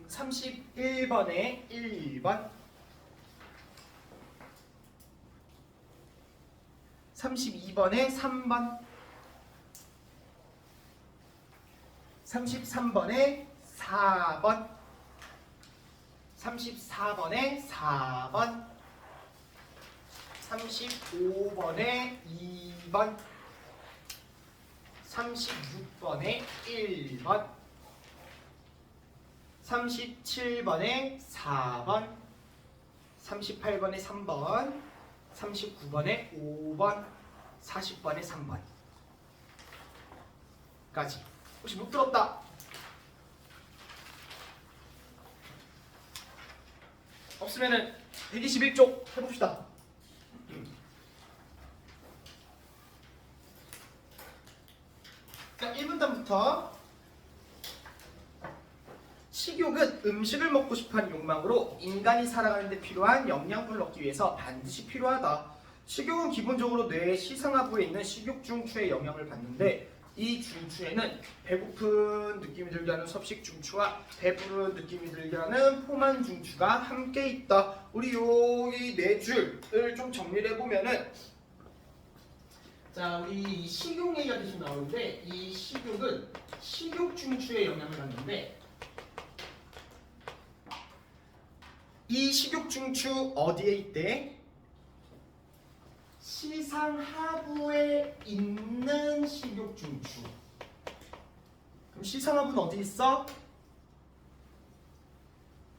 31번에 1번 32번에 3번 33번에 4번 34번에 4번 35번에 2번 36번에 1번 37번에 4번 38번에 3번 39번에 5번 40번에 3번 까지. 혹시 못 들었다 없으면은 121쪽 해봅시다. 자, 1분단부터 식욕은 음식을 먹고 싶어하는 욕망으로 인간이 살아가는 데 필요한 영양분을 얻기 위해서 반드시 필요하다. 식욕은 기본적으로 뇌의 시상하부에 있는 식욕중추의 영향을 받는데 이 중추에는 배고픈 느낌이 들게 하는 섭식중추와 배부른 느낌이 들게 하는 포만중추가 함께 있다. 우리 여기 네 줄을 좀 정리를 해보면은 자, 우리 식욕 얘기가 계속 나오는데 이 식욕은 식욕중추에 영향을 받는데 이 식욕중추 어디에 있대? 시상하부에 있는 식욕중추. 그럼 시상하부는 어디 있어?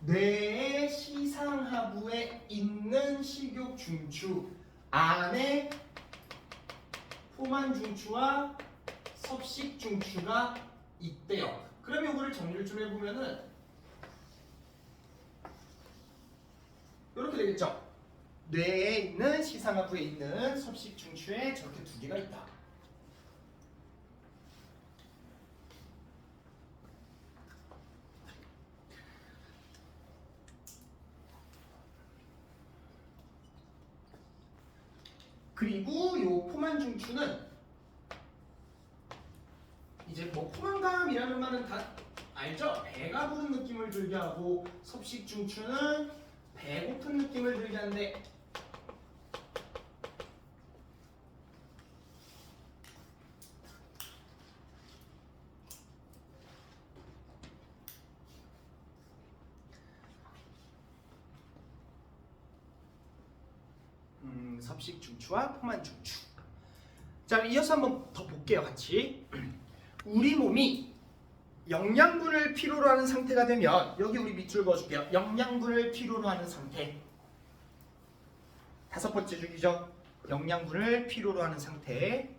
뇌의 시상하부에 있는 식욕중추 안에 포만중추와 섭식중추가 있대요. 그럼 이거를 정리를 좀 해보면은 이렇게 되겠죠. 뇌에 있는 시상하부에 있는 섭식중추에 저렇게 두 개가 있다. 그리고 요 포만중추는 이제 뭐 포만감이라는 말은 다 알죠? 배가 부른 느낌을 들게 하고 섭식중추는 배고픈 느낌을 들게 하는데 섭식중추와 포만중추. 자, 이어서 한번 더 볼게요, 같이. 우리 몸이 영양분을 필요로 하는 상태가 되면 여기 우리 밑줄 그어줄게요. 영양분을 필요로 하는 상태. 다섯 번째 줄이죠. 영양분을 필요로 하는 상태.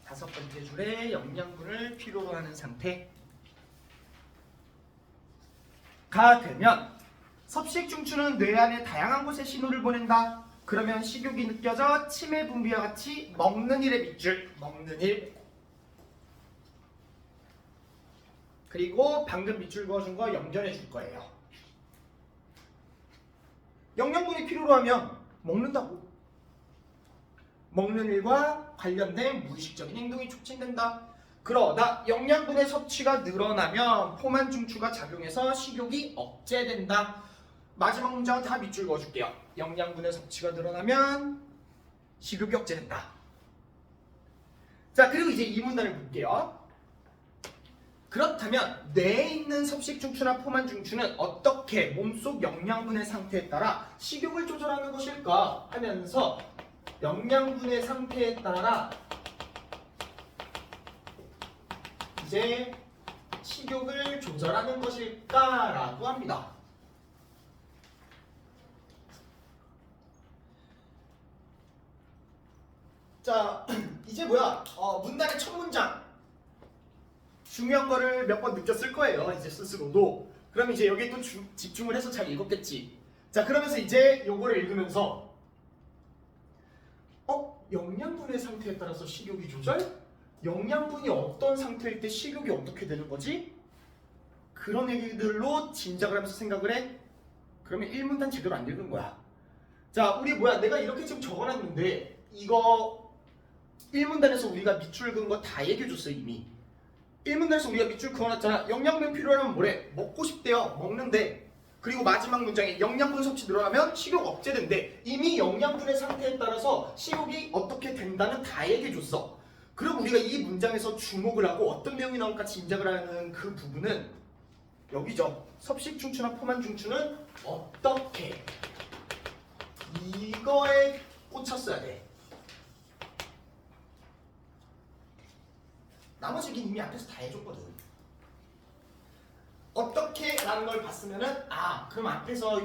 다섯 번째 줄에 영양분을 필요로 하는 상태가 되면 섭식중추는 뇌 안에 다양한 곳에 신호를 보낸다. 그러면 식욕이 느껴져 치매 분비와 같이 먹는 일에 밑줄, 먹는 일. 그리고 방금 밑줄 그어준 거 연결해 줄 거예요. 영양분이 필요로 하면 먹는다고. 먹는 일과 관련된 무의식적인 행동이 촉진된다. 그러다 영양분의 섭취가 늘어나면 포만중추가 작용해서 식욕이 억제된다. 마지막 문장은 다 밑줄 그어줄게요. 영양분의 섭취가 늘어나면 식욕이 억제된다. 자, 그리고 이제 이 문단을 볼게요. 그렇다면 뇌에 있는 섭식중추나 포만중추는 어떻게 몸속 영양분의 상태에 따라 식욕을 조절하는 것일까 하면서 영양분의 상태에 따라 이제 식욕을 조절하는 것일까라고 합니다. 자, 이제 뭐야? 문단의 첫 문장 중요한 거를 몇 번 느꼈을 거예요. 이제 스스로도. 그럼 이제 여기에 또 집중을 해서 잘 읽었겠지. 자, 그러면서 이제 요거를 읽으면서 영양분의 상태에 따라서 식욕이 조절? 영양분이 어떤 상태일 때 식욕이 어떻게 되는 거지? 그런 얘기들로 짐작을 하면서 생각을 해? 그러면 1문단 제대로 안 읽은 거야. 자, 우리 뭐야? 내가 이렇게 지금 적어놨는데 이거 1문단에서 우리가 밑줄 그은 거 다 얘기해줬어 이미. 1문단에서 우리가 밑줄 그어놨잖아. 영양분 필요하면 뭐래? 먹고 싶대요. 먹는데. 그리고 마지막 문장에 영양분 섭취 늘어나면 식욕 억제된대. 이미 영양분의 상태에 따라서 식욕이 어떻게 된다는 다 얘기해줬어. 그럼 우리가 이 문장에서 주목을 하고 어떤 내용이 나올까 짐작을 하는 그 부분은 여기죠. 섭식 중추나 포만 중추는 어떻게 이거에 꽂혔어야 돼. 나머지는 이미 앞에서 다 해줬거든. 어떻게 라는 걸 봤으면은 그럼 앞에서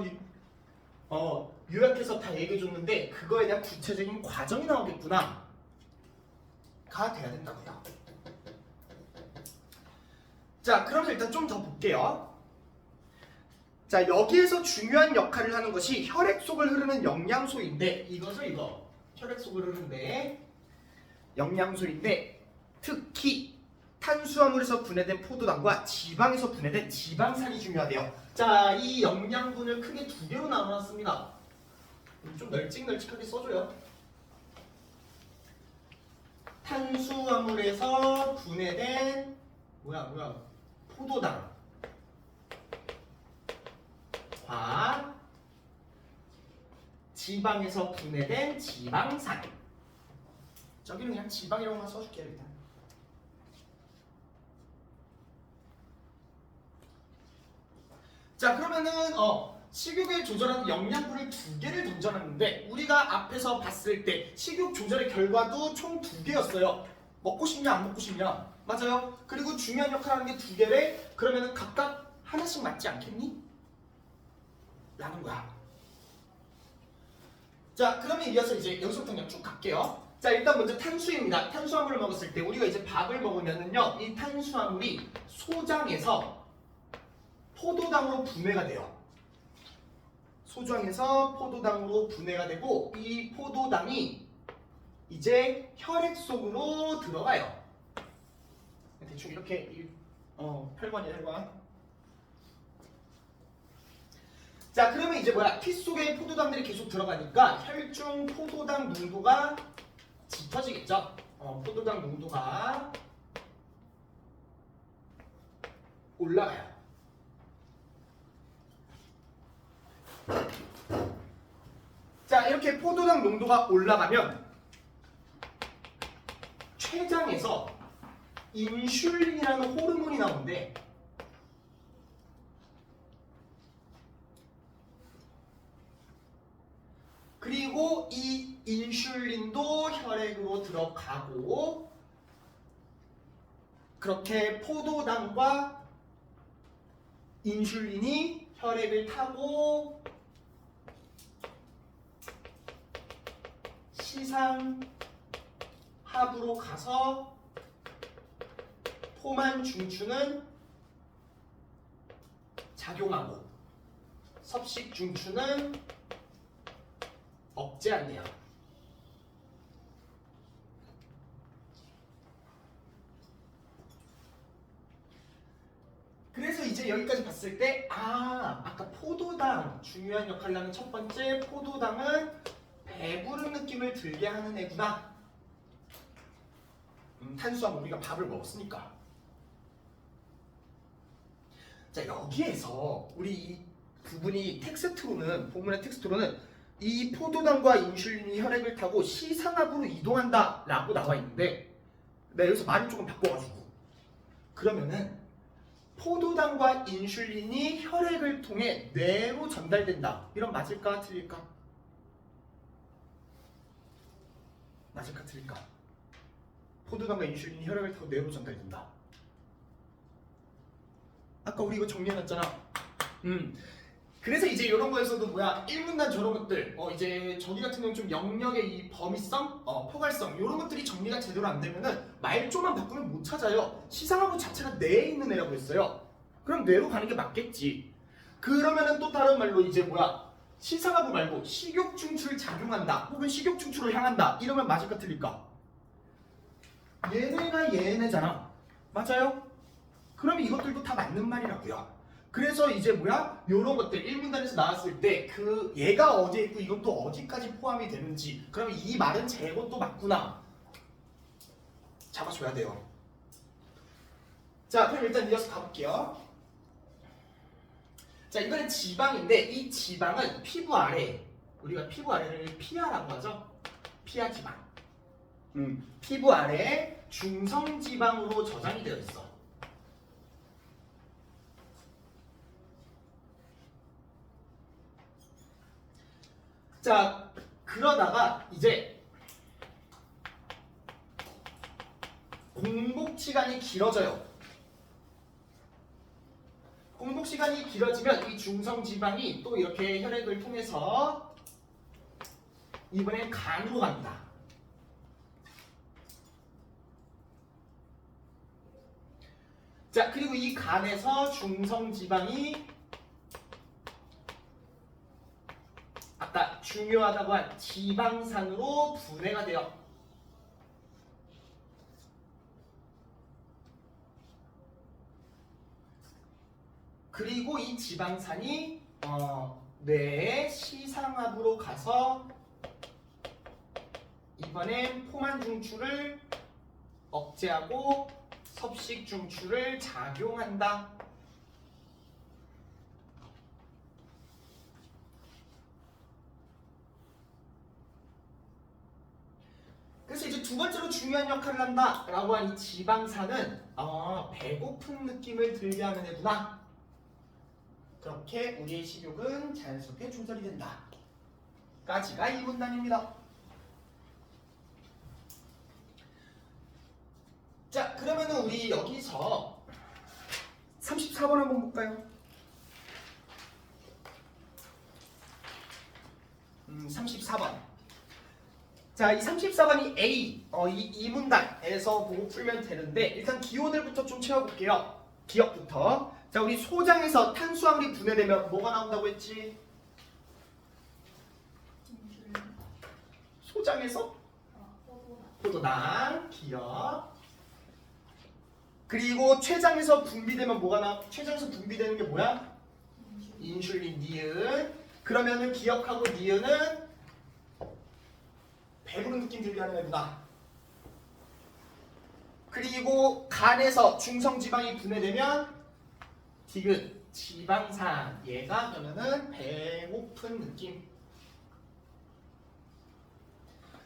요약해서 다 얘기해줬는데 그거에 대한 구체적인 과정이 나오겠구나 가 돼야 된다고요. 자, 그럼 일단 좀 더 볼게요. 자, 여기에서 중요한 역할을 하는 것이 혈액 속을 흐르는 영양소인데 이거죠, 이거. 혈액 속을 흐르는데 영양소인데 특히 탄수화물에서 분해된 포도당과 지방에서 분해된 지방산이 중요하대요. 자, 이 영양분을 크게 두 개로 나눠놨습니다. 좀 널찍널찍하게 써줘요. 탄수화물에서 분해된 포도당과 지방에서 분해된 지방산. 저기는 그냥 지방이라고만 써줄게요, 일단. 자, 그러면은 식욕을 조절하는 영양분을 두 개를 던져놨는데 우리가 앞에서 봤을 때 식욕 조절의 결과도 총 두 개였어요. 먹고 싶냐 안 먹고 싶냐. 맞아요. 그리고 중요한 역할을 하는 게 두 개래. 그러면은 각각 하나씩 맞지 않겠니? 라는 거야. 자, 그러면 이어서 이제 여기서부터 그냥 쭉 갈게요. 자, 일단 먼저 탄수입니다. 탄수화물을 먹었을 때 우리가 이제 밥을 먹으면은요, 이 탄수화물이 소장에서 포도당으로 분해가 돼요. 소장에서 포도당으로 분해가 되고 이 포도당이 이제 혈액 속으로 들어가요. 대충 이렇게 혈관이야, 혈관. 자, 그러면 이제 피 속에 포도당들이 계속 들어가니까 혈중 포도당 농도가 짙어지겠죠. 포도당 농도가 올라가요. 자, 이렇게 포도당 농도가 올라가면 췌장에서 인슐린이라는 호르몬이 나오는데 그리고 이 인슐린도 혈액으로 들어가고 그렇게 포도당과 인슐린이 혈액을 타고 시상하부로 가서 포만 중추는 작용하고 섭식 중추는 억제한대요. 그래서 이제 여기까지 봤을 때 아까 포도당 중요한 역할을 하는 첫 번째 포도당은 배부른 느낌을 들게 하는 애구나. 탄수화물 우리가 밥을 먹었으니까. 자, 여기에서 우리 이 부분이 텍스트로는 본문의 텍스트로는 이 포도당과 인슐린이 혈액을 타고 시상하부로 이동한다 라고 나와 있는데 내가 여기서 말을 조금 바꿔가지고 그러면은 포도당과 인슐린이 혈액을 통해 뇌로 전달된다. 이런 맞을까 틀릴까? 맞을까 틀릴까? 포도당과 인슐린이 혈액을 타고 뇌로 전달된다. 아까 우리 이거 정리해놨잖아. 그래서 이제 이런 거에서도 일문단 저런 것들 이제 저기 같은 경우는 좀 영역의 이 범위성, 포괄성 이런 것들이 정리가 제대로 안 되면은 말조만 바꾸면 못 찾아요. 시상하부 자체가 뇌에 있는 애라고 했어요. 그럼 뇌로 가는 게 맞겠지. 그러면은 또 다른 말로 이제 시상하부 말고 식욕 중추를 작용한다 혹은 식욕 중추를 향한다 이러면 맞을까 틀릴까? 얘네가 얘네잖아. 맞아요? 그러면 이것들도 다 맞는 말이라고요. 그래서 이제 요런 것들 1문단에서 나왔을 때 얘가 어디에 있고 이건 또 어디까지 포함이 되는지 그러면 이 말은 제것도 맞구나 잡아줘야 돼요. 자, 그럼 일단 이어서 가볼게요. 자, 이거는 지방인데 이 지방은 피부 아래, 우리가 피부 아래를 피하라고 하죠. 피하 지방. 피부 아래 중성 지방으로 저장이 되어 있어. 자, 그러다가 이제 공복 시간이 길어져요. 공복 시간이 길어지면 이 중성 지방이 또 이렇게 혈액을 통해서 이번엔 간으로 갑니다. 자, 그리고 이 간에서 중성 지방이 아까 중요하다고 한 지방산으로 분해가 돼요. 그리고 이 지방산이 뇌의 시상압으로 가서 이번엔 포만 중추를 억제하고 섭식 중추를 작용한다. 그래서 이제 두 번째로 중요한 역할을 한다라고 한 이 지방산은 배고픈 느낌을 들게 하는 애구나. 그렇게 우리의 식욕은 자연스럽게 조절이 된다. 까지가 이 문단입니다. 자, 그러면은 우리 여기서 34번 한번 볼까요? 34번. 자, 이 34번이 A, 이 문단에서 보고 풀면 되는데 일단 기호들부터 좀 채워볼게요. 기억부터. 자, 우리 소장에서 탄수화물이 분해되면 뭐가 나온다고 했지? 소장에서? 포도당, 기억. 그리고 췌장에서 분비되면 뭐가 나와? 췌장에서 분비되는 게 뭐야? 인슐린, 니은. 그러면은 기억하고 니은은 배부른 느낌 들게 하는 애구나. 그리고 간에서 중성지방이 분해되면 디귿, 지방산. 얘가 그러면은 배고픈 느낌.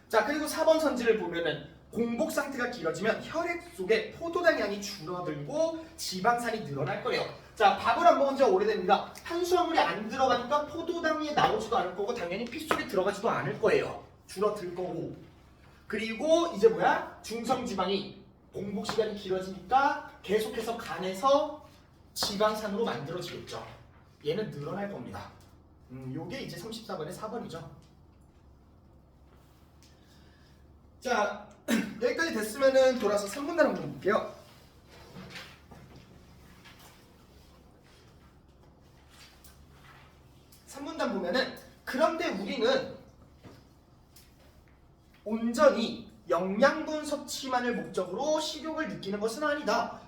자, 그리고 4번 선지를 보면은 공복 상태가 길어지면 혈액 속에 포도당 양이 줄어들고 지방산이 늘어날 거예요. 자, 밥을 안 먹은 지가 오래됩니다. 탄수화물이 안 들어가니까 포도당이 나오지도 않을 거고 당연히 피 속에 들어가지도 않을 거예요. 줄어들 거고. 그리고 이제 뭐야? 중성지방이 공복 시간이 길어지니까 계속해서 간에서 지방산으로 만들어지겠죠. 얘는 늘어날 겁니다. 요게 이제 34번의 4번이죠. 자, 여기까지 됐으면은 돌아서 3문단 한번 볼게요. 3문단 보면은 그런데 우리는 온전히 영양분 섭취만을 목적으로 식욕을 느끼는 것은 아니다.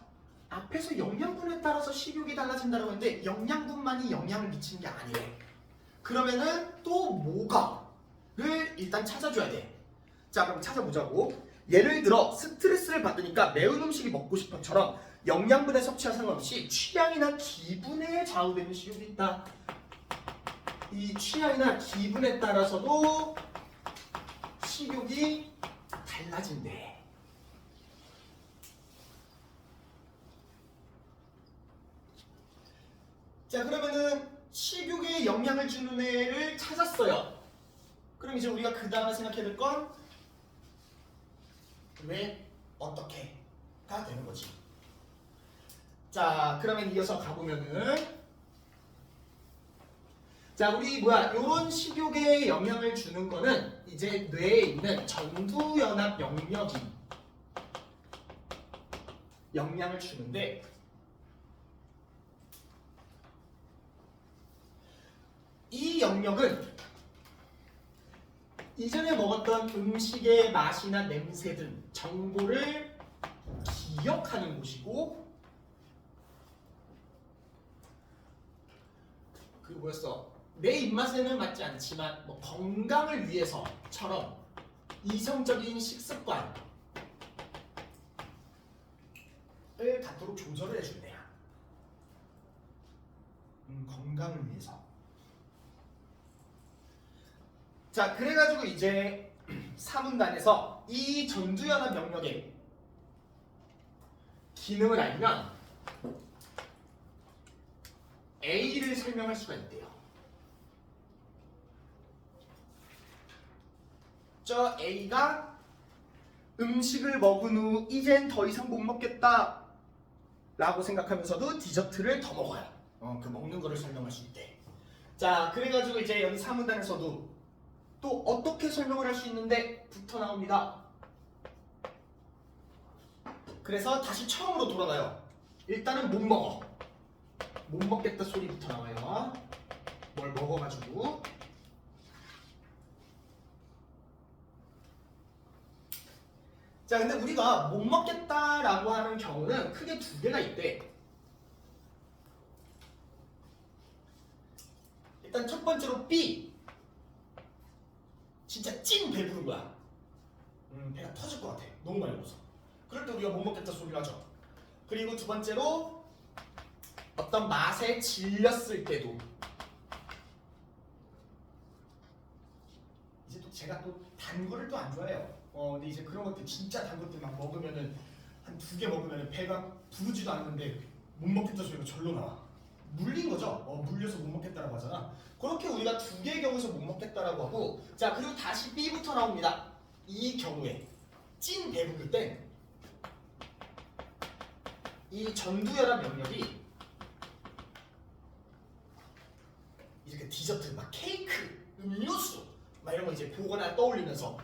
앞에서 영양분에 따라서 식욕이 달라진다고 했는데 영양분만이 영향을 미치는 게 아니래. 그러면은 또 뭐가를 일단 찾아줘야 돼. 자, 그럼 찾아보자고. 예를 들어 스트레스를 받으니까 매운 음식이 먹고 싶어처럼 영양분의 섭취와 상관없이 취향이나 기분에 좌우되는 식욕이 있다. 이 취향이나 기분에 따라서도 식욕이 달라진대. 자, 그러면은 식욕에 영향을 주는 애를 찾았어요. 그럼 이제 우리가 그 다음에 생각해야 될 건 왜, 어떻게가 되는 거지. 자, 그러면 이어서 가보면은 자, 우리 요런 식욕에 영향을 주는 거는 이제 뇌에 있는 전두연합 영역이 영향을 주는데 이 영역은 이전에 먹었던 음식의 맛이나 냄새 등 정보를 기억하는 곳이고 그리고 내 입맛에는 맞지 않지만 건강을 위해서처럼 이성적인 식습관 갖도록 조절을 해준대요. 건강을 위해서. 자, 그래가지고 이제 사문단에서 이 전두연합 영역의 기능을 알면 A를 설명할 수가 있대요. 저 A가 음식을 먹은 후 이젠 더 이상 못 먹겠다 라고 생각하면서도 디저트를 더 먹어요. 그 먹는 거를 설명할 수 있대. 자, 그래가지고 이제 여기 사문단에서도 또 어떻게 설명을 할 수 있는데 부터 나옵니다. 그래서 다시 처음으로 돌아가요. 일단은 못 먹어. 못 먹겠다 소리부터 나와요. 뭘 먹어가지고. 자, 근데 우리가 못 먹겠다라고 하는 경우는 크게 두 개가 있대. 일단 첫 번째로 B. 진짜 찐 배부른 거야. 배가 터질 것 같아. 너무 많이 먹어서. 그럴 때 우리가 못 먹겠다 소리를 하죠. 그리고 두 번째로 어떤 맛에 질렸을 때도. 이제 또 제가 또 단 거를 또 안 좋아해요. 근데 이제 그런 것들 진짜 단 것들 막 먹으면은 한 2개 먹으면은 배가 부르지도 않는데 못 먹겠다 소리가 절로 나와. 물린 거죠. 물려서 못 먹겠다라고 하잖아. 그렇게 우리가 2개의 경우에서 못 먹겠다라고 하고, 자, 그리고 다시 B부터 나옵니다. 이 경우에 찐 배부를 땐 이 전두연합 영역이 이렇게 디저트, 막 케이크, 음료수 막 이런 거 이제 보거나 떠올리면서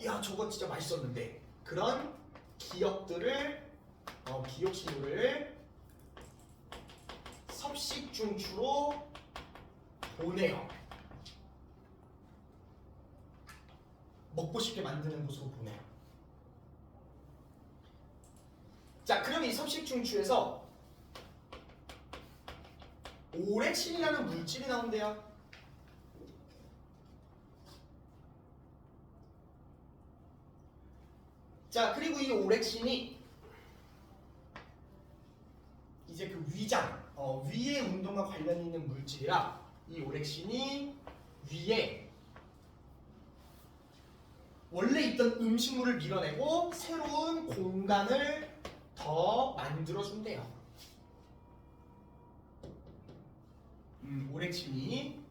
야, 저거 진짜 맛있었는데 그런 기억들을 기억신호를 섭식중추로 보내요. 먹고 싶게 만드는 곳으로 보내요. 자, 그럼 이 섭식중추에서 오렉신이라는 물질이 나온대요. 자, 그리고 이 오렉신이 이제 그 위장, 위의 운동과 관련이 있는 물질이라 이 오렉신이 위에 원래 있던 음식물을 밀어내고 새로운 공간을 더 만들어준대요. 오렉신이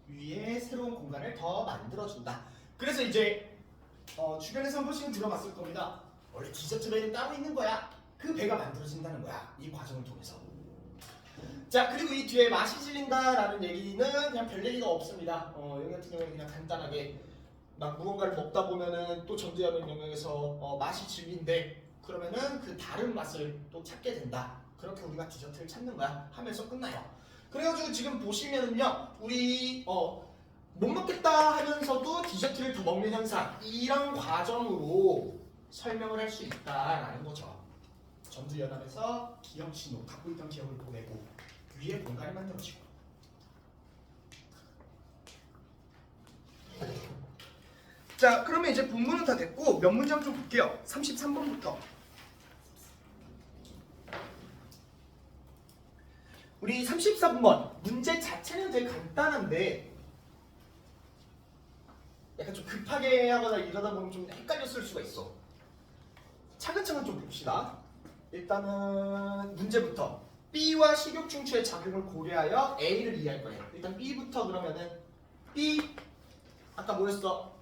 위에 새로운 공간을 더 만들어준다. 그래서 이제 주변에서 한 번씩은 들어봤을 겁니다. 원래 디저트 배는 따로 있는 거야. 그 배가 만들어진다는 거야. 이 과정을 통해서. 자, 그리고 이 뒤에 맛이 질린다라는 얘기는 그냥 별 얘기가 없습니다. 여기 같은 경우는 그냥 간단하게 막 무언가를 먹다 보면은 또 전두엽의 영역에서 맛이 질린데 그러면은 그 다른 맛을 또 찾게 된다. 그렇게 우리가 디저트를 찾는 거야 하면서 끝나요. 그래가지고 지금 보시면은요, 우리 못 먹겠다 하면서도 디저트를 더 먹는 현상, 이런 과정으로 설명을 할 수 있다라는 거죠. 전두연합에서 기억 신호, 갖고 있던 기억을 보내고 위에 공간이 만들어지고. 자, 그러면 이제 본문은 다 됐고 몇 문장 좀 볼게요. 33번부터. 우리 33번 문제 자체는 되게 간단한데 약간 좀 급하게 하거나 이러다 보면 좀 헷갈렸을 수가 있어. 차근차근 좀 봅시다. 일단은 문제부터 B와 식욕중추의 작용을 고려하여 A를 이해할 거예요. 일단 B부터 그러면은 B 아까 뭐였어?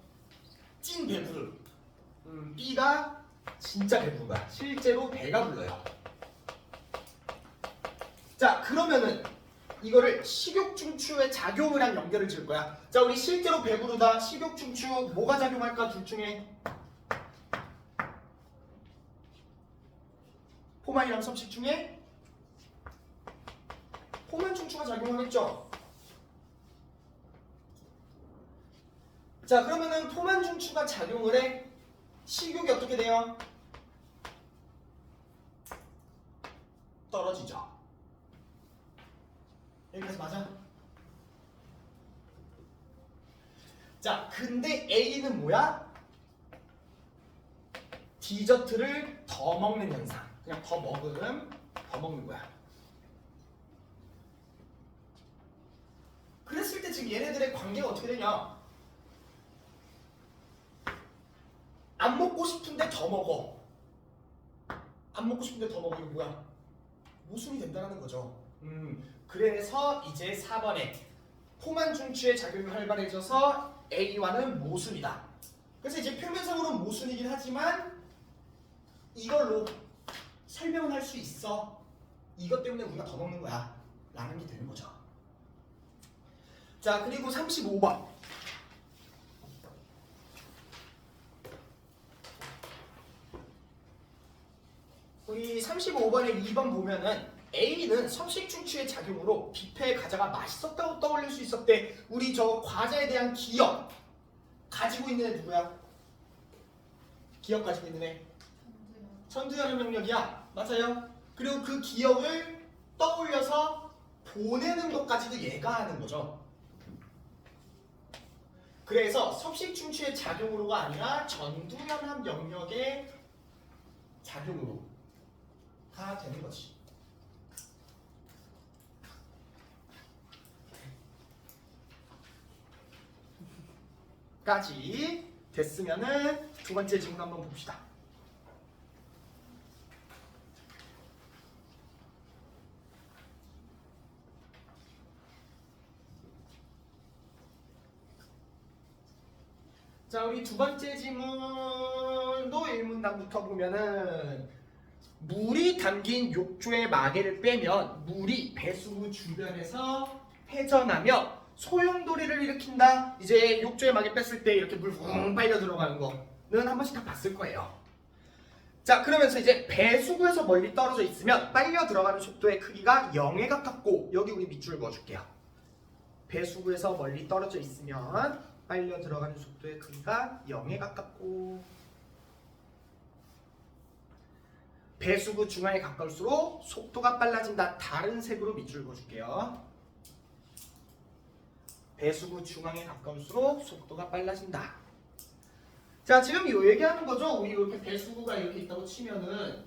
찐 배부름. B가 진짜 배부른 거야. 실제로 배가 불러요. 자, 그러면은 이거를 식욕중추의 작용이랑 연결을 지을 거야. 자, 우리 실제로 배부르다, 식욕중추 뭐가 작용할까? 둘 중에 포만이랑 섭식 중에 포만중추가 작용하겠죠. 자, 그러면은 포만중추가 작용을 해. 식욕이 어떻게 돼요? 떨어지죠. 여기까지 맞아? 자, 근데 A는 뭐야? 디저트를 더 먹는 현상. 그냥 더 먹는 거야. 그랬을 때 지금 얘네들의 관계가 어떻게 되냐? 안 먹고 싶은데 더 먹어. 안 먹고 싶은데 더 먹어. 이거 뭐야? 모순이 된다는 거죠. 그래서 이제 4번에 포만 중추의 작용이 활발해져서 A와는 모순이다. 그래서 이제 표면상으로는 모순이긴 하지만 이걸로 설명을 할 수 있어. 이것 때문에 우리가 더 먹는 거야. 라는 게 되는 거죠. 자, 그리고 35번. 우리 35번에 2번 보면은 A는 섭식중추의 작용으로 뷔페 과자가 맛있었다고 떠올릴 수 있었대. 우리 저 과자에 대한 기억 가지고 있는 애 누구야? 기억 가지고 있는 애 천두연의 명령이야. 맞아요. 그리고 그 기억을 떠올려서 보내는 것까지도 얘가 하는 거죠. 그래서 섭식중추의 작용으로가 아니라 전두연합 영역의 작용으로 다 되는 거지. 까지 됐으면은 두 번째 질문 한번 봅시다. 자, 우리 두 번째 질문도 일문단부터 보면은 물이 담긴 욕조의 마개를 빼면 물이 배수구 주변에서 회전하며 소용돌이를 일으킨다. 이제 욕조의 마개 뺐을 때 이렇게 물 붕 빨려 들어가는 거는 한 번씩 다 봤을 거예요. 자, 그러면서 이제 배수구에서 멀리 떨어져 있으면 빨려 들어가는 속도의 크기가 0에 가깝고, 여기 우리 밑줄 그어줄게요. 배수구에서 멀리 떨어져 있으면 빨려 들어가는 속도의 크기가 0에 가깝고, 배수구 중앙에 가까울수록 속도가 빨라진다. 다른 색으로 밑줄 그어줄게요. 배수구 중앙에 가까울수록 속도가 빨라진다. 자, 지금 이 얘기하는 거죠. 우리 이렇게 배수구가 이렇게 있다고 치면은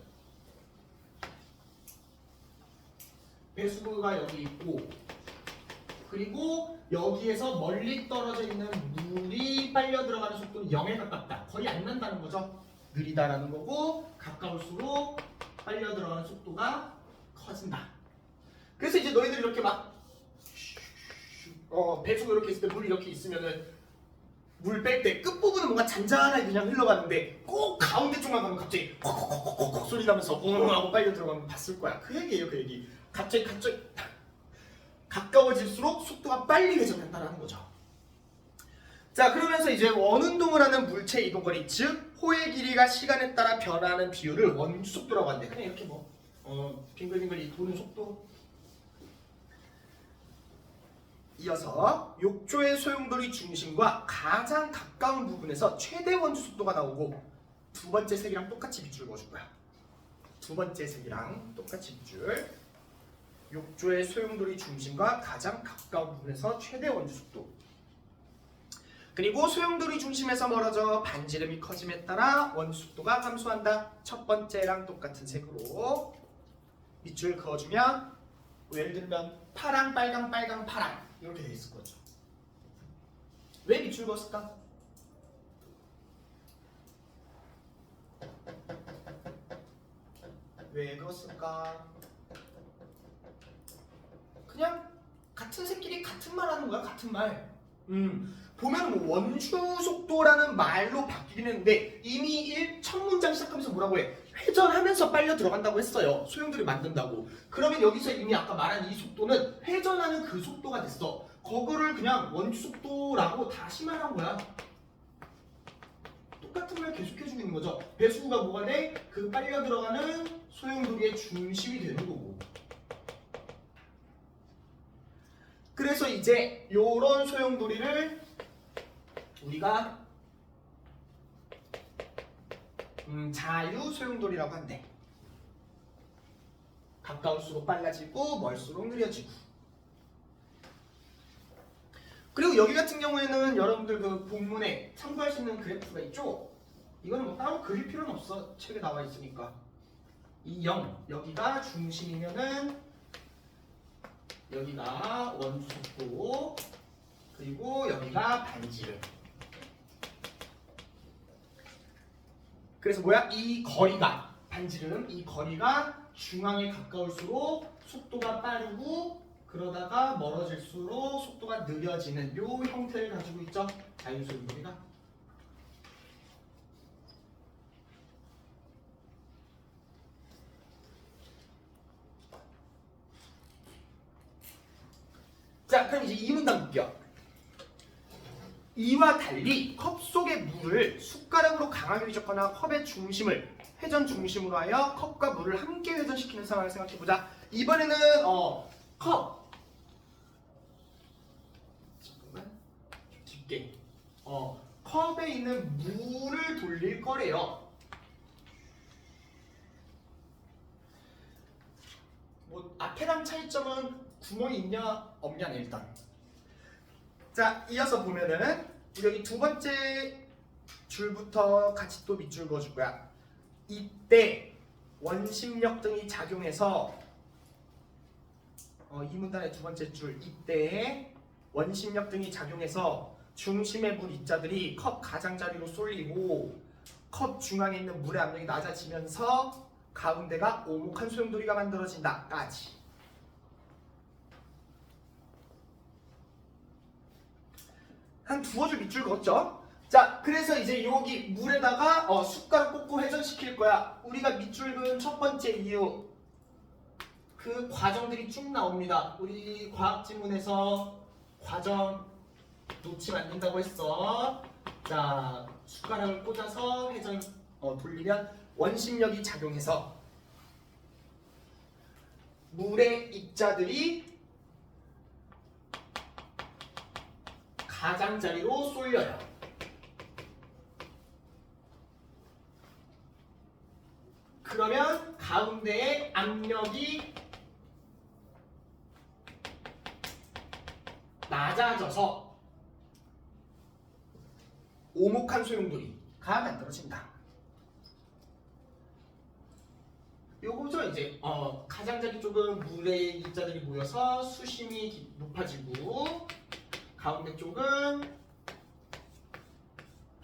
배수구가 여기 있고, 그리고 여기에서 멀리 떨어져 있는 물이 빨려 들어가는 속도는 0에 가깝다. 거의 안 난다는 거죠. 느리다라는 거고, 가까울수록 빨려 들어가는 속도가 커진다. 그래서 이제 너희들이 이렇게 막 배수구 이렇게 있을 때 물이 이렇게 있으면은 물 뺄 때 끝부분은 뭔가 잔잔하게 그냥 흘러가는데 꼭 가운데 쪽만 가면 갑자기 콕콕콕콕 소리 나면서 웅 하고 빨려 들어가는 거 봤을 거야. 그 얘기예요, 그 얘기. 갑자기 가까워질수록 속도가 빨리 회전한다는 거죠. 자, 그러면서 이제 원운동을 하는 물체 이동거리, 즉 호의 길이가 시간에 따라 변화하는 비율을 원주속도라고 하는데, 그냥 이렇게 빙글빙글 도는 속도. 이어서 욕조의 소용돌이 중심과 가장 가까운 부분에서 최대 원주속도가 나오고, 두 번째 색이랑 똑같이 밑줄 그어줄 거야. 두 번째 색이랑 똑같이 밑줄. 욕조의 소용돌이 중심과 가장 가까운 부분에서 최대 원주속도. 그리고 소용돌이 중심에서 멀어져 반지름이 커짐에 따라 원주속도가 감소한다. 첫 번째랑 똑같은 색으로 밑줄 그어주면, 예를 들면 파랑, 빨강, 빨강, 파랑 이렇게 돼 있을 거죠. 왜 밑줄 그었을까? 왜 그었을까? 그냥 같은 새끼리 같은 말 하는 거야. 같은 말. 보면 원주 속도라는 말로 바뀌긴 했는데, 이미 첫 문장 시작하면서 뭐라고 해? 회전하면서 빨려 들어간다고 했어요. 소용돌이 만든다고. 그러면 여기서 이미 아까 말한 이 속도는 회전하는 그 속도가 됐어. 그거를 그냥 원주 속도라고 다시 말한 거야. 똑같은 말 계속해주고 있는 거죠. 배수구가 뭐가 돼? 그 빨려 들어가는 소용돌이의 중심이 되는 거고. 그래서 이제 요런 소용돌이를 우리가 자유 소용돌이라고 한대. 가까울수록 빨라지고 멀수록 느려지고. 그리고 여기 같은 경우에는 여러분들 그 본문에 참고할 수 있는 그래프가 있죠. 이거는 뭐 따로 그릴 필요는 없어. 책에 나와 있으니까. 이 0, 여기가 중심이면은 여기가 원속도, 그리고 여기가 반지름. 그래서 뭐야? 이 거리가, 반지름, 이 거리가 중앙에 가까울수록 속도가 빠르고, 그러다가 멀어질수록 속도가 느려지는 요 형태를 가지고 있죠. 자유소유거리가. 자, 그럼 이제 이 문단 볼게요. 이와 달리 컵 속의 물을 숟가락으로 강하게 휘젓거나 컵의 중심을 회전 중심으로 하여 컵과 물을 함께 회전시키는 상황을 생각해보자. 이번에는 컵. 잠깐만. 뒷게. 컵에 있는 물을 돌릴 거래요. 뭐 앞에랑 차이점은 구멍이 있냐 없냐네 일단. 자, 이어서 보면은 여기 두 번째 줄부터 같이 또 밑줄 그어줄 거야. 이때 원심력 등이 작용해서 이 문단의 두 번째 줄, 이때 원심력 등이 작용해서 중심의 물 입자들이 컵 가장자리로 쏠리고 컵 중앙에 있는 물의 압력이 낮아지면서 가운데가 오목한 소용돌이가 만들어진다까지. 한 두어 줄 밑줄 그었죠? 자, 그래서 이제 여기 물에다가 숟가락 꽂고 회전시킬 거야. 우리가 밑줄 그은 첫 번째 이유, 그 과정들이 쭉 나옵니다. 우리 과학지문에서 과정 놓치면 안 된다고 했어. 자, 숟가락을 꽂아서 회전 돌리면 원심력이 작용해서 물의 입자들이 가장자리로 쏠려요. 그러면 가운데에 압력이 낮아져서 오목한 소용돌이가 만들어진다. 요거죠. 이제 가장자리 쪽은 물의 입자들이 모여서 수심이 높아지고, 가운데 쪽은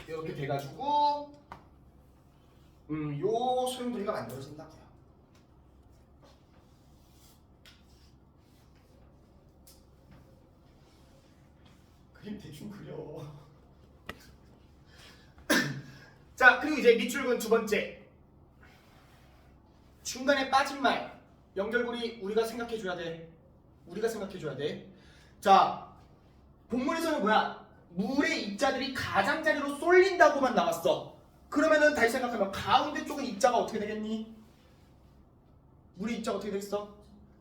이렇게 돼가지고 요 소용돌이가 만들어진다고요. 그림 대충 그려. 자, 그리고 이제 밑줄 그은 두 번째, 중간에 빠진 말, 연결고리 우리가 생각해줘야 돼. 자, 본문에서는 뭐야? 물의 입자들이 가장자리로 쏠린다고만 나왔어. 그러면은 다시 생각하면 가운데 쪽은 입자가 어떻게 되겠니? 물의 입자가 어떻게 되겠어?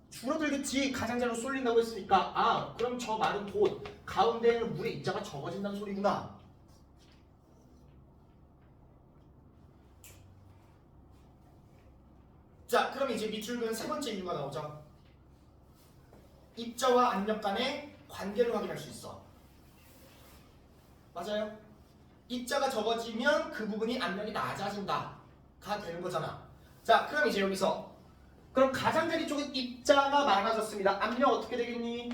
줄어들겠지. 가장자리로 쏠린다고 했으니까. 그럼 저 말은 곧 가운데에는 물의 입자가 적어진다는 소리구나. 자, 그럼 이제 밑줄 그은 세 번째 이유가 나오죠. 입자와 압력 간의 관계를 확인할 수 있어. 맞아요? 입자가 적어지면 그 부분이 압력이 낮아진다가 되는 거잖아. 자, 그럼 이제 여기서 그럼 가장자리 쪽은 입자가 많아졌습니다. 압력 어떻게 되겠니?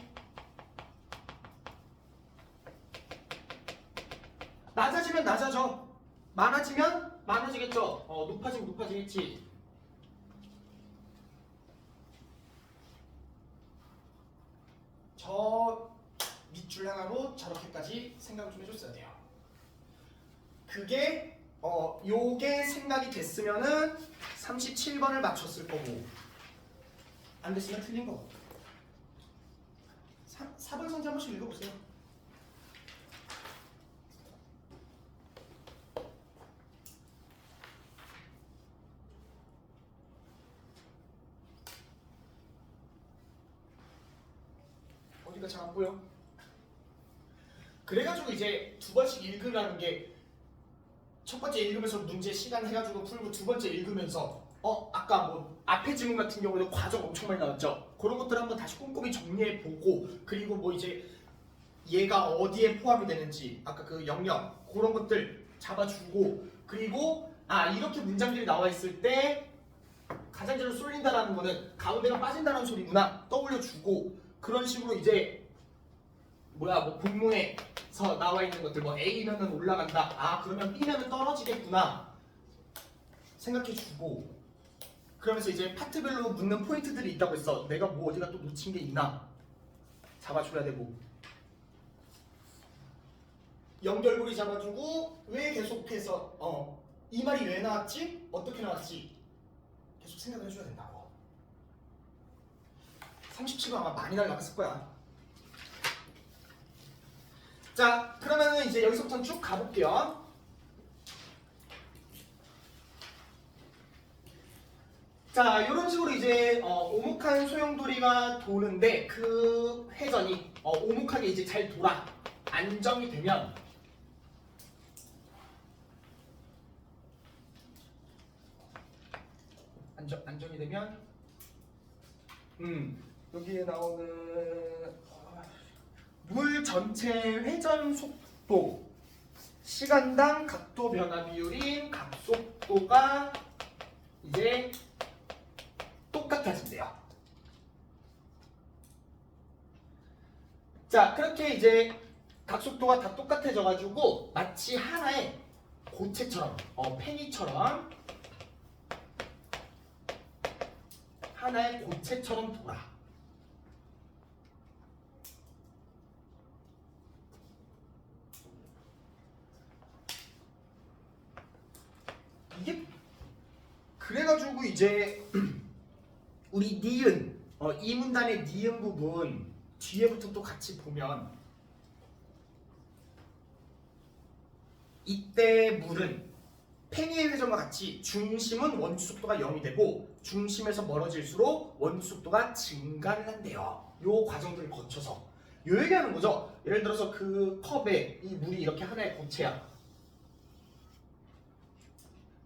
낮아지면 낮아져. 많아지면 많아지겠죠. 높아지면 높아지겠지. 저 밑줄 하나로 저렇게까지 생각을 좀 해줬어야 돼요. 그게 요게 생각이 됐으면은 37번을 맞췄을 거고, 안 됐으면 틀린 거고. 4번 선지 한 번씩 읽어보세요. 어디가 잘 안 보여? 그래가지고 이제 두 번씩 읽으라는 게, 첫 번째 읽으면서 문제 시간 해가지고 풀고, 두 번째 읽으면서 아까 뭐 앞에 지문 같은 경우는 과정 엄청 많이 나왔죠. 그런 것들 한번 다시 꼼꼼히 정리해 보고, 그리고 뭐 이제 얘가 어디에 포함이 되는지, 아까 그 영역 그런 것들 잡아주고, 그리고 이렇게 문장들이 나와 있을 때 가장자리로 쏠린다라는 거는 가운데가 빠진다는 소리구나 떠올려주고, 그런 식으로 이제 뭐 본문에서 나와 있는 것들 뭐 A면은 올라간다, 그러면 B면은 떨어지겠구나 생각해주고, 그러면서 이제 파트별로 묻는 포인트들이 있다고 했어. 내가 뭐 어디가 또 놓친 게 있나 잡아줘야 되고, 연결고리 잡아주고, 왜 계속해서 이 말이 왜 나왔지? 어떻게 나왔지? 계속 생각을 해줘야 된다고. 37번 아마 많이 날라갔을 거야. 자, 그러면은 이제 여기서부터 쭉 가볼게요. 자, 이런 식으로 이제 오목한 소용돌이가 도는데, 그 회전이 오목하게 이제 잘 돌아 안정이 되면 안정이 되면 여기에 나오는 물 전체 회전 속도, 시간당 각도 변화 비율인 각속도가 이제 똑같아진대요. 자, 그렇게 이제 각속도가 다 똑같아져가지고 마치 하나의 고체처럼, 팽이처럼 하나의 고체처럼 돌아. 이게 그래가지고 이제 우리 니은, 이 문단의 니은 부분 뒤에부터 또 같이 보면, 이때 물은 팽이의 회전과 같이 중심은 원주 속도가 0이 되고 중심에서 멀어질수록 원주 속도가 증가를 한대요. 요 과정들을 거쳐서 요 얘기하는 거죠. 예를 들어서 그 컵에 이 물이 이렇게 하나의 고체야.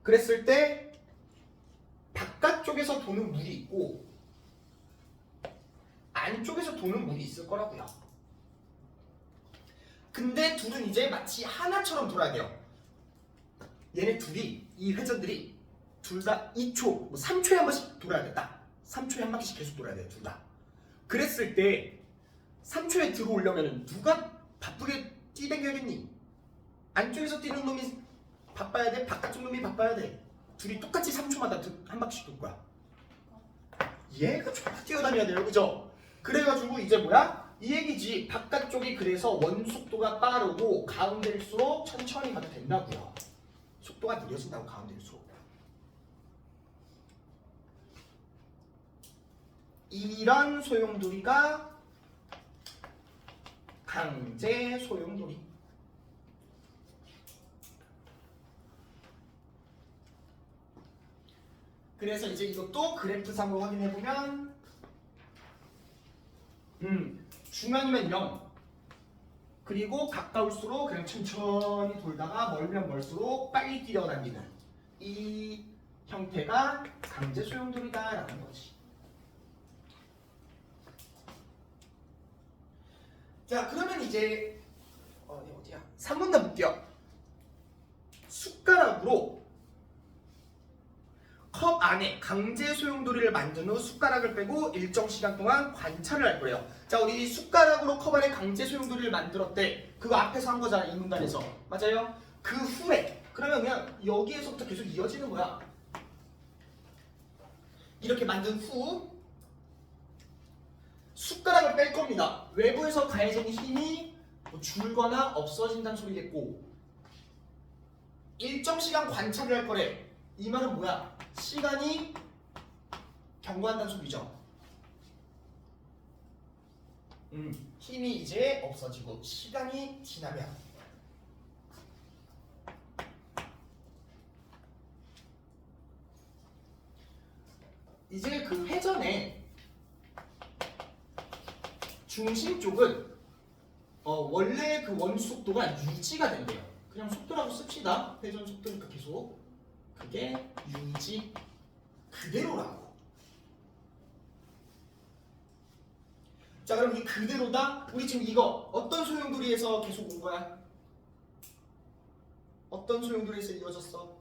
그랬을 때 바깥쪽에서 도는 물이 있고 안쪽에서 도는 물이 있을 거라고요. 근데 둘은 이제 마치 하나처럼 돌아야 돼요. 얘네 둘이, 이 회전들이 둘 다 2초, 3초에 한 번씩 돌아야겠다. 3초에 한 바퀴씩 계속 돌아야 돼요, 둘 다. 그랬을 때 3초에 들어오려면 누가 바쁘게 뛰댕겨야겠니? 안쪽에서 뛰는 놈이 바빠야 돼? 바깥쪽 놈이 바빠야 돼? 둘이 똑같이 3초마다 한 바퀴씩 돌 거야. 얘가 졸라 뛰어다녀야 돼요, 그죠? 그래가지고 이제 뭐야? 이 얘기지. 바깥쪽이 그래서 원속도가 빠르고 가운데일수록 천천히 가도 된다고요. 속도가 느려진다고, 가운데일수록. 이런 소용돌이가 강제 소용돌이. 그래서 이제 이것도 그래프상으로 확인해보면 중앙이면 0, 그리고 가까울수록 그냥 천천히 돌다가 멀면 멀수록 빨리 뛰어다니는 이 형태가 강제 소용돌이다라는 거지. 자, 그러면 이제 어디야? 3문단 볼게요. 숟가락으로 컵 안에 강제 소용돌이를 만든 후 숟가락을 빼고 일정 시간 동안 관찰을 할 거예요. 자, 우리 숟가락으로 컵 안에 강제 소용돌이를 만들었대. 그거 앞에서 한 거잖아, 이 문단에서. 맞아요? 그 후에 그러면 그냥 여기에서부터 계속 이어지는 거야. 이렇게 만든 후 숟가락을 뺄 겁니다. 외부에서 가해진 힘이 뭐 줄거나 없어진다는 소리겠고, 일정 시간 관찰을 할 거래. 이 말은 뭐야? 시간이 경과한다는 소리죠. 힘이 이제 없어지고 시간이 지나면 이제 그 회전의 중심 쪽은 원래 그 원주 속도가 유지가 된대요. 그냥 속도라고 씁시다. 회전 속도니까 계속 그게 유지 그대로라고. 자, 그럼 이 그대로다. 우리 지금 이거 어떤 소용돌이에서 계속 온 거야? 어떤 소용돌이에서 이어졌어?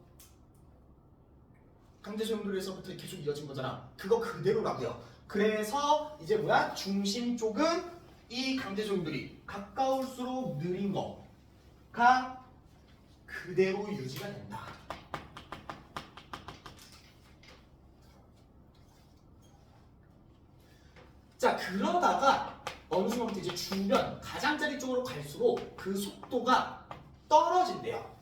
강제 소용돌이에서부터 계속 이어진 거잖아. 그거 그대로라고요. 그래서 이제 뭐야? 중심 쪽은 이 강제 소용돌이 가까울수록 느린 거가 그대로 유지가 된다. 자, 그러다가 어느 순간부터 이제 주변 가장자리 쪽으로 갈수록 그 속도가 떨어진대요.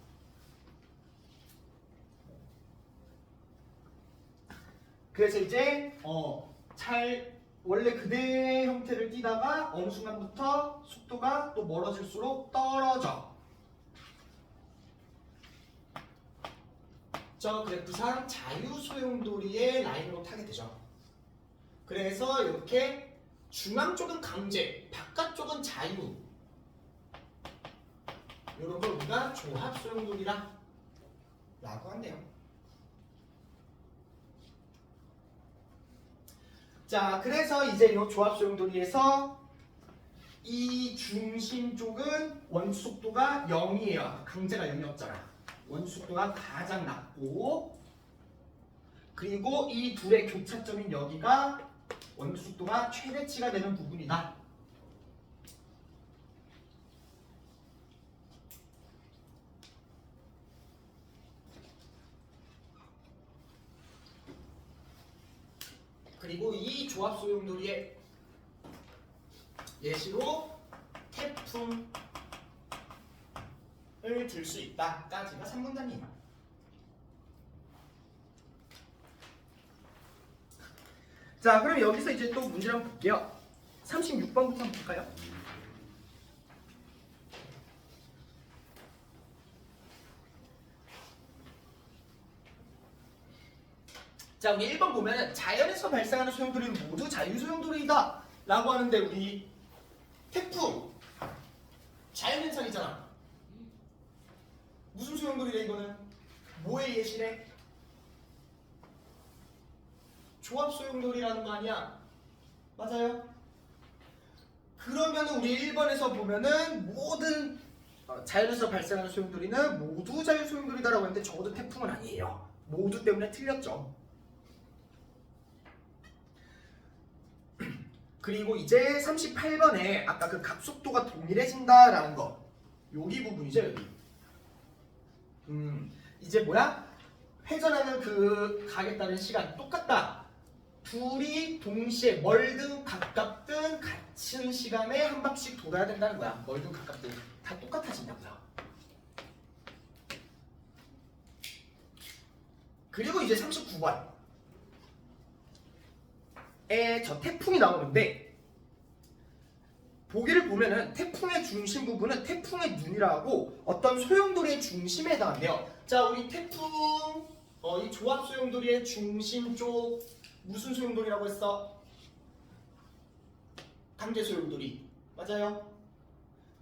그래서 이제 원래 그대 형태를 띠다가 어느 순간부터 속도가 또 멀어질수록 떨어져. 저 그래프상 자유소용돌이의 라인으로 타게 되죠. 그래서 이렇게 중앙 쪽은 강제, 바깥쪽은 자유. 이런 걸 우리가 조합소용돌이라 라고 한대요. 자, 그래서 이제 이 조합소용돌이에서 이 중심 쪽은 원주 속도가 0이에요. 강제가 0이었잖아. 원주 속도가 가장 낮고, 그리고 이 둘의 교차점인 여기가 원주 속도가 최대치가 되는 부분이다. 그리고 이 조합소용돌이의 예시로 태풍을 들 수 있다까지가 3문단이에요. 자, 그럼 여기서 이제 또 문제를 한번 볼게요. 36번부터 한번 볼까요? 자, 우리 1번 보면은 자연에서 발생하는 소용돌이는 모두 자유소용돌이다 라고 하는데, 우리 태풍 자연현상이잖아. 무슨 소용돌이래 이거는? 뭐의 예시래? 조합소용돌이라는 거 아니야? 맞아요? 그러면 우리 1번에서 보면은 모든 자연에서 발생하는 소용돌이는 모두 자유소용돌이다라고 했는데, 적어도 태풍은 아니에요. 모두 때문에 틀렸죠. 그리고 이제 38번에 아까 그 각속도가 동일해진다라는 거, 여기 부분이죠, 여기. 이제 뭐야? 회전하는 그 각에 따른 시간 똑같다. 둘이 동시에 멀든 가깝든 같은 시간에 한 바퀴씩 돌아야 된다는 거야. 멀든 가깝든 다 똑같아진다고요. 그리고 이제 39번. 저 태풍이 나오는데, 보기를 보면은 태풍의 중심 부분은 태풍의 눈이라고 어떤 소용돌이의 중심에 해당한대요. 자, 우리 태풍 이 조합 소용돌이의 중심 쪽 무슨 소용돌이라고 했어? 강제 소용돌이. 맞아요?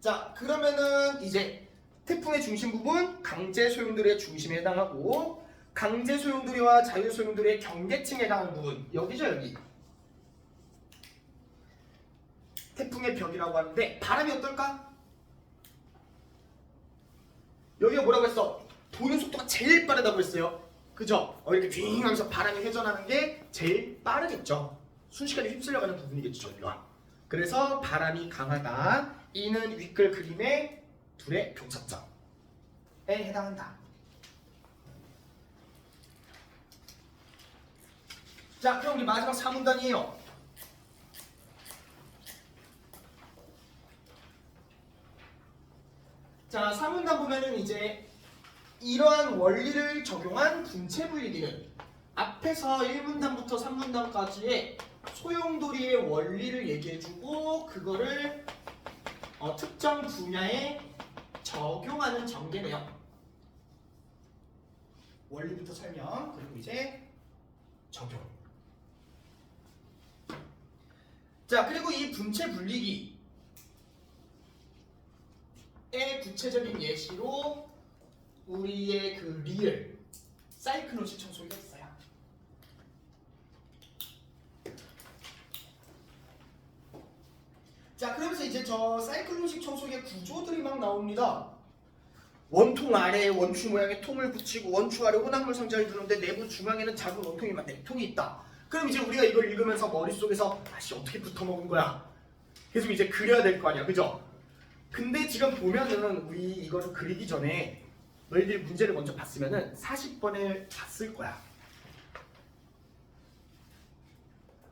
자, 그러면은 이제 태풍의 중심 부분 강제 소용돌이의 중심에 해당하고, 강제 소용돌이와 자유 소용돌이의 경계층에 해당하는 부분 여기죠, 여기. 태풍의 벽이라고 하는데, 바람이 어떨까? 여기가 뭐라고 했어? 도는 속도가 제일 빠르다고 했어요. 그죠? 이렇게 윙 하면서 바람이 회전하는 게 제일 빠르겠죠. 순식간에 휩쓸려가는 부분이겠죠, 여기가. 그래서 바람이 강하다. 이는 윗글 그림의 둘의 교차점에 해당한다. 자, 그럼 우리 마지막 4문단이에요. 자, 3문단 보면은 이제 이러한 원리를 적용한 분체 분리기는 앞에서 1문단부터 3문단까지의 소용돌이의 원리를 얘기해주고, 그거를 특정 분야에 적용하는 전개네요. 원리부터 설명, 그리고 이제 적용. 자, 그리고 이 분체 분리기의 구체적인 예시로 우리의 그 리을 사이클론식 청소기가 있어요. 자, 그러면서 이제 저 사이클론식 청소기의 구조들이 막 나옵니다. 원통 아래에 원추 모양의 통을 붙이고 원추 아래 혼합물 상자를 두는데 내부 중앙에는 작은 원통이 내통이 있다. 그럼 이제 우리가 이걸 읽으면서 머릿속에서 아씨 어떻게 붙어먹은 거야? 계속 이제 그려야 될 거 아니야, 그죠? 근데 지금 보면은 우리 이거를 그리기 전에 너희들이 문제를 먼저 봤으면은 40번을 봤을 거야.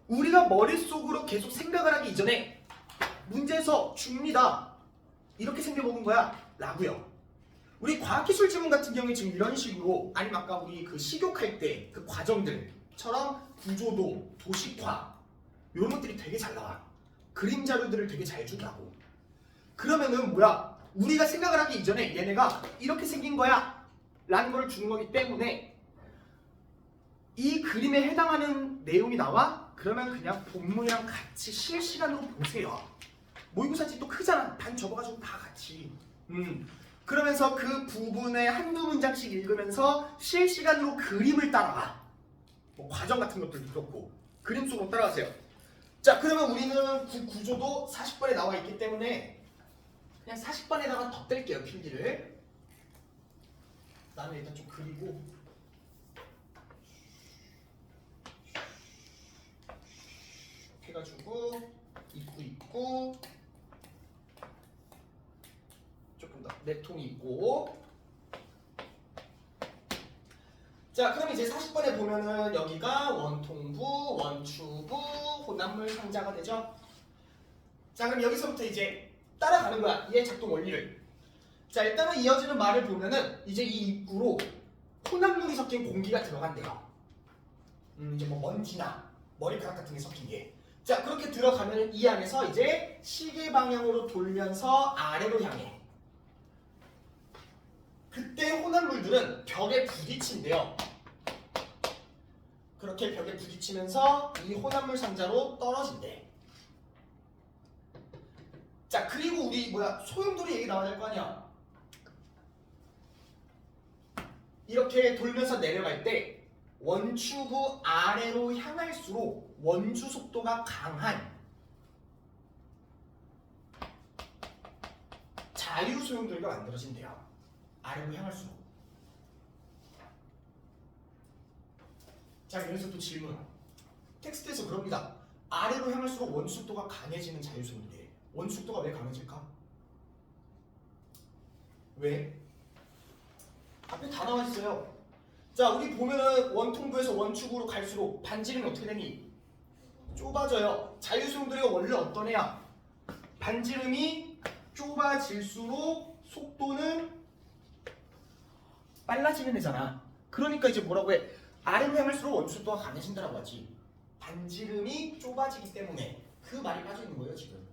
우리가 머릿속으로 계속 생각을 하기 이전에 문제에서 줍니다. 이렇게 생겨먹은 거야 라고요. 우리 과학기술 지문 같은 경우에 지금 이런 식으로 아니면 아까 우리 그 식욕할 때 그 과정들처럼 구조도, 도식화 이런 것들이 되게 잘 나와. 그림 자료들을 되게 잘 준다고. 그러면은 뭐야? 우리가 생각을 하기 이전에 얘네가 이렇게 생긴 거야 라는 걸 주는 거기 때문에 이 그림에 해당하는 내용이 나와? 그러면 그냥 본문이랑 같이 실시간으로 보세요. 모의고사지 또 크잖아. 반 접어가지고 다 같이. 그러면서 그 부분에 한두 문장씩 읽으면서 실시간으로 그림을 따라가. 뭐 과정 같은 것들도 그렇고 그림 속으로 따라가세요. 자, 그러면 우리는 그 구조도 40번에 나와 있기 때문에 그냥 40번에다가 덧댈게요, 필기를. 나는 일단 좀 그리고 해가지고 입구 조금 더 내통이 있고. 자, 그럼 이제 40번에 보면은 여기가 원통부, 원추부, 혼합물 상자가 되죠. 자, 그럼 여기서부터 이제 따라가는 거야, 얘 작동 원리를. 자, 일단은 이어지는 말을 보면은 이제 이 입구로 혼합물이 섞인 공기가 들어간대요. 이제 뭐 먼지나 머리카락 같은 게 섞인 게. 자, 그렇게 들어가면 이 안에서 이제 시계 방향으로 돌면서 아래로 향해. 그때 혼합물들은 벽에 부딪힌대요. 그렇게 벽에 부딪히면서 이 혼합물 상자로 떨어진대. 자, 그리고 우리 소용돌이 얘기 나와야 될 거 아니야. 이렇게 돌면서 내려갈 때 원추부 아래로 향할수록 원주 속도가 강한 자유 소용돌이가 만들어진대요. 아래로 향할수록. 자, 여기서 또 질문. 텍스트에서 그럽니다. 아래로 향할수록 원주 속도가 강해지는 자유 소용돌이. 원주 속도가 왜 강해질까? 왜? 앞에 다 나와 있어요. 자, 우리 보면은 원통부에서 원축으로 갈수록 반지름이 어떻게 되니? 좁아져요. 자유소용돌이가 원래 어떤 애야? 반지름이 좁아질수록 속도는 빨라지는 애잖아. 그러니까 이제 뭐라고 해? 아래로 향할수록 원축도가 강해진다라고 하지. 반지름이 좁아지기 때문에. 그 말이 빠져있는 거예요 지금.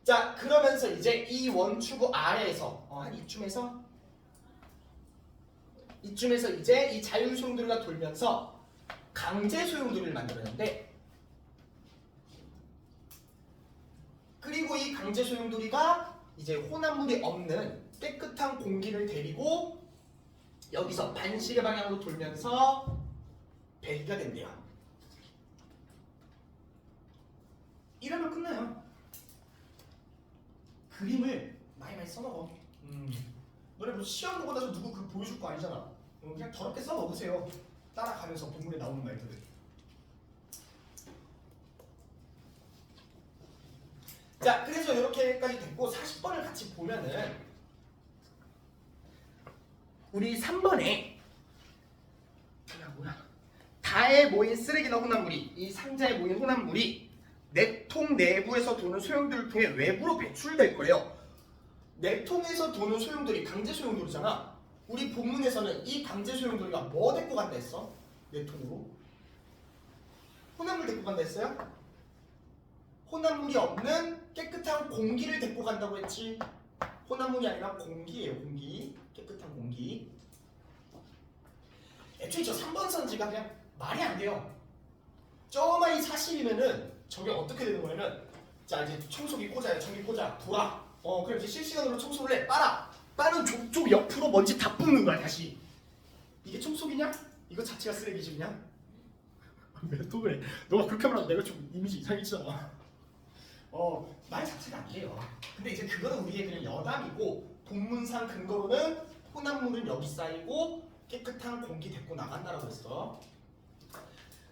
자, 그러면서 이제 이 원추부 아래에서 한 이쯤에서 이제 이 자율소용돌이가 돌면서 강제소용돌이를 만들었는데, 그리고 이 강제소용돌이가 이제 혼합물이 없는 깨끗한 공기를 데리고 여기서 반시계 방향으로 돌면서 배기가 된대요. 이러면 끝나요. 그림을 많이 써먹어. 너네 뭐 시험 보고 나서 누구 그 보여줄 거 아니잖아. 그냥 더럽게 써먹으세요. 따라가면서 본문에 나오는 말들을. 자, 그래서 이렇게까지 됐고 40번을 같이 보면은 우리 3번에 다에 모인 쓰레기나 혼합물이, 이 상자에 모인 혼합물이 내통 내부에서 도는 소용돌이를 통해 외부로 배출될 거예요. 내통에서 도는 소용돌이 강제 소용돌이잖아. 우리 본문에서는 이 강제 소용돌이가 뭐 데리고 간다 했어? 내통으로? 혼합물 데리고 간다 했어요? 혼합물이 없는 깨끗한 공기를 데리고 간다고 했지. 혼합물이 아니라 공기예요. 공기. 깨끗한 공기. 애초에 저 3번 선지가 그냥 말이 안 돼요. 저만이 사실이면은 저게 어떻게 되는 거냐면, 자, 이제 청소기 꽂아요. 전기 꽂아. 돌아. 그럼 이제 실시간으로 청소를 해. 빨아. 빠는 족족 옆으로 먼지 다 뿜는 거야 다시. 이게 청소기냐? 이거 자체가 쓰레기지 그냥? 왜 또 그래? 너가 그렇게 말하면 내가 좀 이미지 이상해지잖아. 말 자체가 안 돼요. 근데 이제 그거는 우리의 그냥 여담이고, 본문상 근거로는 혼합물은 여기 쌓이고 깨끗한 공기 데리고 나간다라고 했어.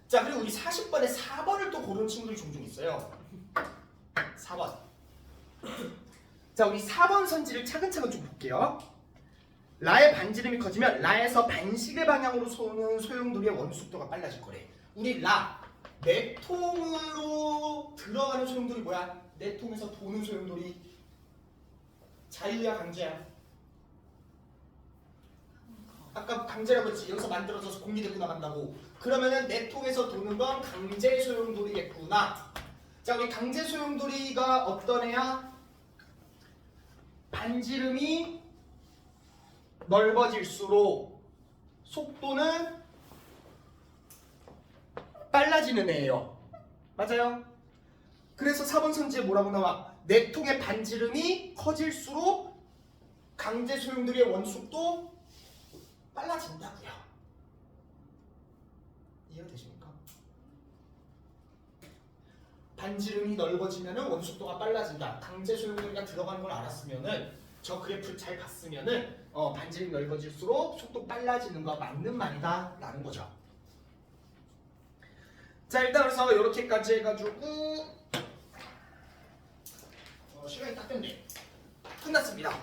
자, 그리고 우리 40번에 4번을 또 고른 친구들이 종종 있어요. 4번. 자, 우리 4번 선지를 차근차근 좀 볼게요. 라의 반지름이 커지면 라에서 반시계 방향으로 쏘는 소용돌이의 원속도가 빨라질 거래. 우리 라, 내 통으로 들어가는 소용돌이 뭐야? 내 통에서 도는 소용돌이. 자유야, 강제야? 아까 강제라고 했지. 여기서 만들어져서 공기 데리고 나간다고. 그러면은 내 통에서 도는 건 강제 소용돌이겠구나. 자, 우리 강제 소용돌이가 어떤 애야? 반지름이 넓어질수록 속도는 빨라지는 애예요. 맞아요? 그래서 4번 선지에 뭐라고 나와? 내 통의 반지름이 커질수록 강제 소용돌이의 원속도 빨라진다고요. 이해가 되십니까? 반지름이 넓어지면 원속도가 빨라진다. 강제 소용돌이가 들어가는 걸 알았으면은 저 그래프를 잘 봤으면은 반지름이 넓어질수록 속도 빨라지는 거 맞는 말이다 라는 거죠. 자, 일단 그래서 이렇게까지 해가지고 시간이 딱 됐네. 끝났습니다.